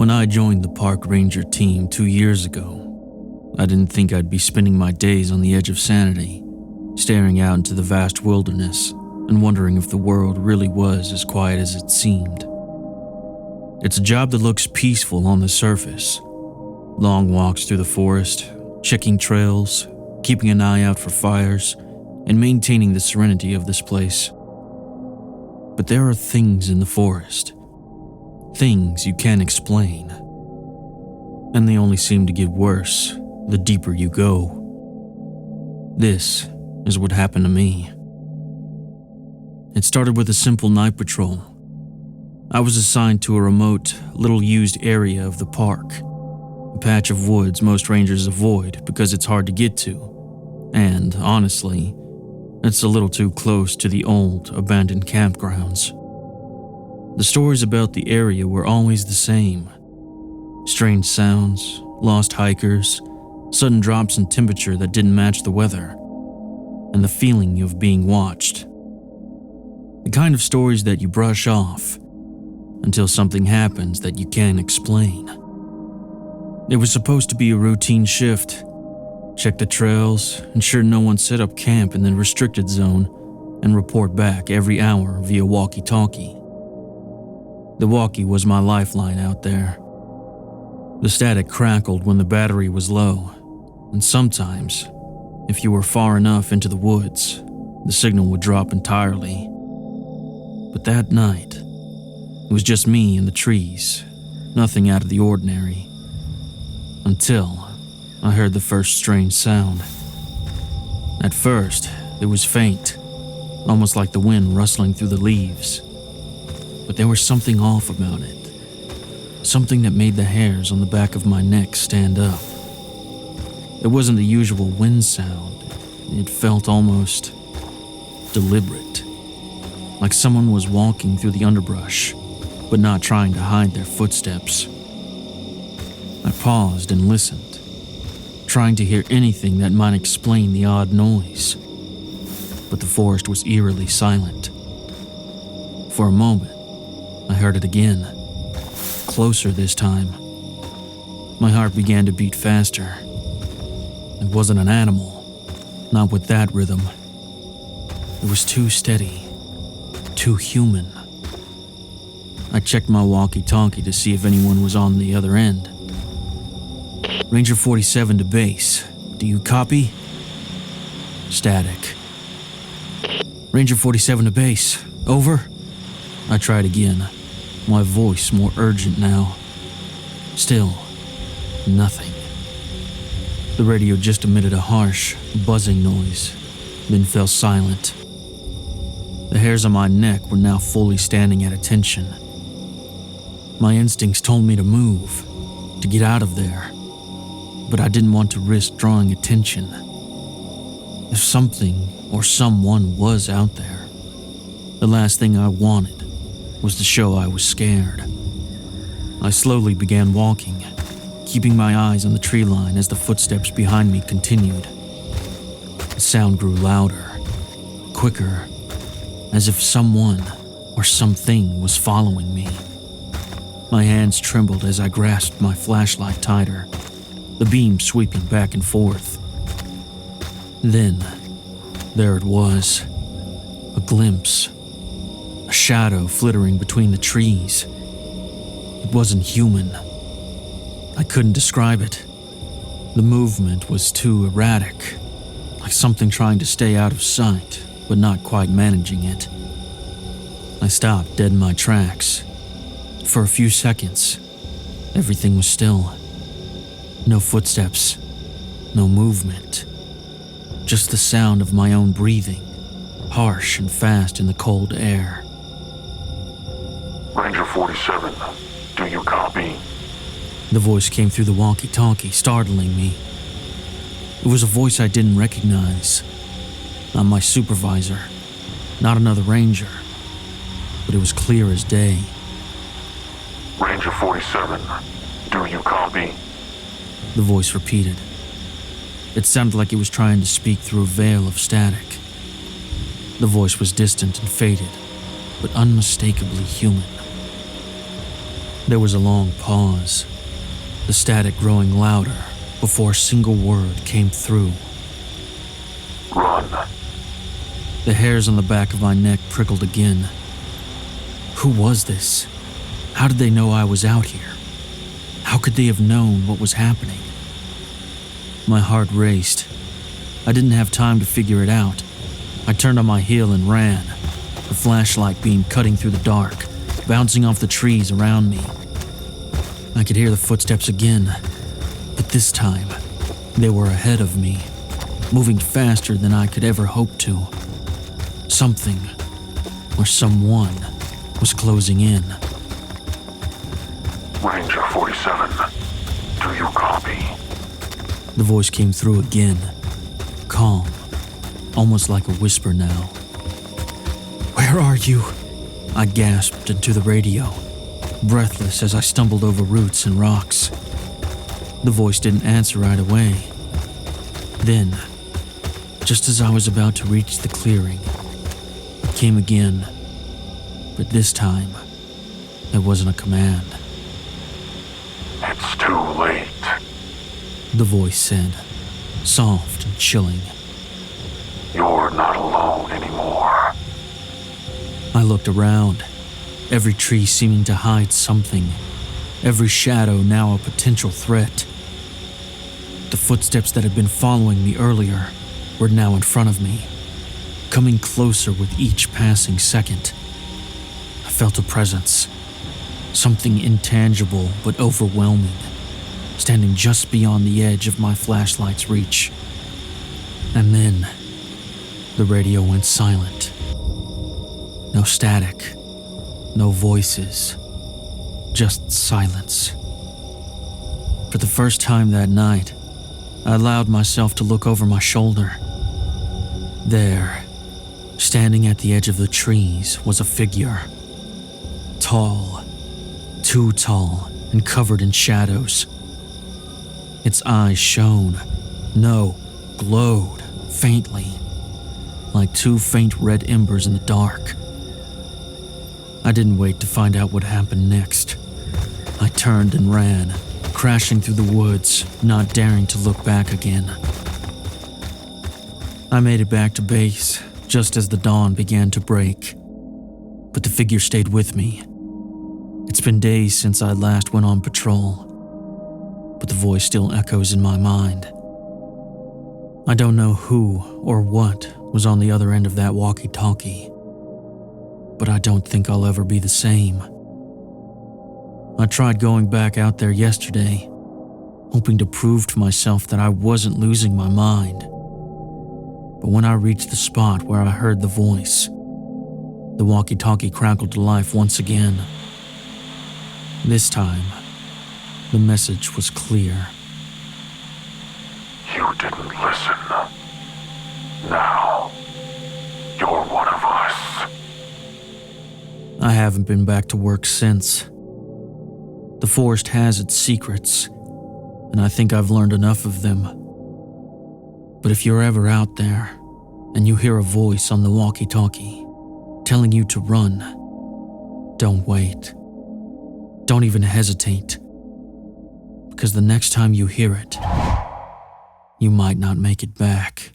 When I joined the park ranger team 2 years ago, I didn't think I'd be spending my days on the edge of sanity, staring out into the vast wilderness and wondering if the world really was as quiet as it seemed. It's a job that looks peaceful on the surface. Long walks through the forest, checking trails, keeping an eye out for fires, and maintaining the serenity of this place. But there are things in the forest. Things you can't explain. And they only seem to get worse the deeper you go. This is what happened to me. It started with a simple night patrol. I was assigned to a remote, little-used area of the park, a patch of woods most rangers avoid because it's hard to get to, and, honestly, it's a little too close to the old, abandoned campgrounds. The stories about the area were always the same. Strange sounds, lost hikers, sudden drops in temperature that didn't match the weather, and the feeling of being watched. The kind of stories that you brush off until something happens that you can't explain. It was supposed to be a routine shift. Check the trails, ensure no one set up camp in the restricted zone, and report back every hour via walkie-talkie. The walkie was my lifeline out there. The static crackled when the battery was low, and sometimes, if you were far enough into the woods, the signal would drop entirely. But that night, it was just me and the trees, nothing out of the ordinary. Until I heard the first strange sound. At first, it was faint, almost like the wind rustling through the leaves. But there was something off about it. Something that made the hairs on the back of my neck stand up. It wasn't the usual wind sound. It felt almost deliberate. Like someone was walking through the underbrush, but not trying to hide their footsteps. I paused and listened, trying to hear anything that might explain the odd noise. But the forest was eerily silent. For a moment, I heard it again, closer this time. My heart began to beat faster. It wasn't an animal, not with that rhythm. It was too steady, too human. I checked my walkie-talkie to see if anyone was on the other end. Ranger 47 to base. Do you copy? Static. Ranger 47 to base. Over? I tried again, my voice more urgent now. Still, nothing. The radio just emitted a harsh, buzzing noise, then fell silent. The hairs on my neck were now fully standing at attention. My instincts told me to move, to get out of there, but I didn't want to risk drawing attention. If something or someone was out there, the last thing I wanted was to show I was scared. I slowly began walking, keeping my eyes on the tree line as the footsteps behind me continued. The sound grew louder, quicker, as if someone or something was following me. My hands trembled as I grasped my flashlight tighter, the beam sweeping back and forth. Then, there it was, a glimpse, a shadow flittering between the trees. It wasn't human. I couldn't describe it. The movement was too erratic, like something trying to stay out of sight, but not quite managing it. I stopped dead in my tracks. For a few seconds, everything was still. No footsteps, no movement. Just the sound of my own breathing, harsh and fast in the cold air. Ranger 47, do you copy? The voice came through the walkie-talkie, startling me. It was a voice I didn't recognize. Not my supervisor, not another ranger, but it was clear as day. Ranger 47, do you copy? The voice repeated. It sounded like it was trying to speak through a veil of static. The voice was distant and faded, but unmistakably human. There was a long pause, the static growing louder before a single word came through. Run. The hairs on the back of my neck prickled again. Who was this? How did they know I was out here? How could they have known what was happening? My heart raced. I didn't have time to figure it out. I turned on my heel and ran, the flashlight beam cutting through the dark, bouncing off the trees around me. I could hear the footsteps again, but this time, they were ahead of me, moving faster than I could ever hope to. Something, or someone, was closing in. Ranger 47, do you copy? The voice came through again, calm, almost like a whisper now. "Where are you?" I gasped into the radio, breathless as I stumbled over roots and rocks. The voice didn't answer right away. Then, just as I was about to reach the clearing, it came again, but this time, it wasn't a command. It's too late. The voice said, soft and chilling. You're not alone anymore. I looked around, every tree seeming to hide something, every shadow now a potential threat. The footsteps that had been following me earlier were now in front of me, coming closer with each passing second. I felt a presence, something intangible but overwhelming, standing just beyond the edge of my flashlight's reach. And then, the radio went silent. No static, no voices, just silence. For the first time that night, I allowed myself to look over my shoulder. There, standing at the edge of the trees, was a figure. Tall, too tall, and covered in shadows. Its eyes shone, no, glowed faintly, like two faint red embers in the dark. I didn't wait to find out what happened next. I turned and ran, crashing through the woods, not daring to look back again. I made it back to base just as the dawn began to break, but the figure stayed with me. It's been days since I last went on patrol, but the voice still echoes in my mind. I don't know who or what was on the other end of that walkie-talkie, but I don't think I'll ever be the same. I tried going back out there yesterday, hoping to prove to myself that I wasn't losing my mind. But when I reached the spot where I heard the voice, the walkie-talkie crackled to life once again. This time, the message was clear. You didn't listen. Now, you're one of us. I haven't been back to work since. The forest has its secrets, and I think I've learned enough of them. But if you're ever out there, and you hear a voice on the walkie-talkie telling you to run, don't wait. Don't even hesitate, because the next time you hear it, you might not make it back.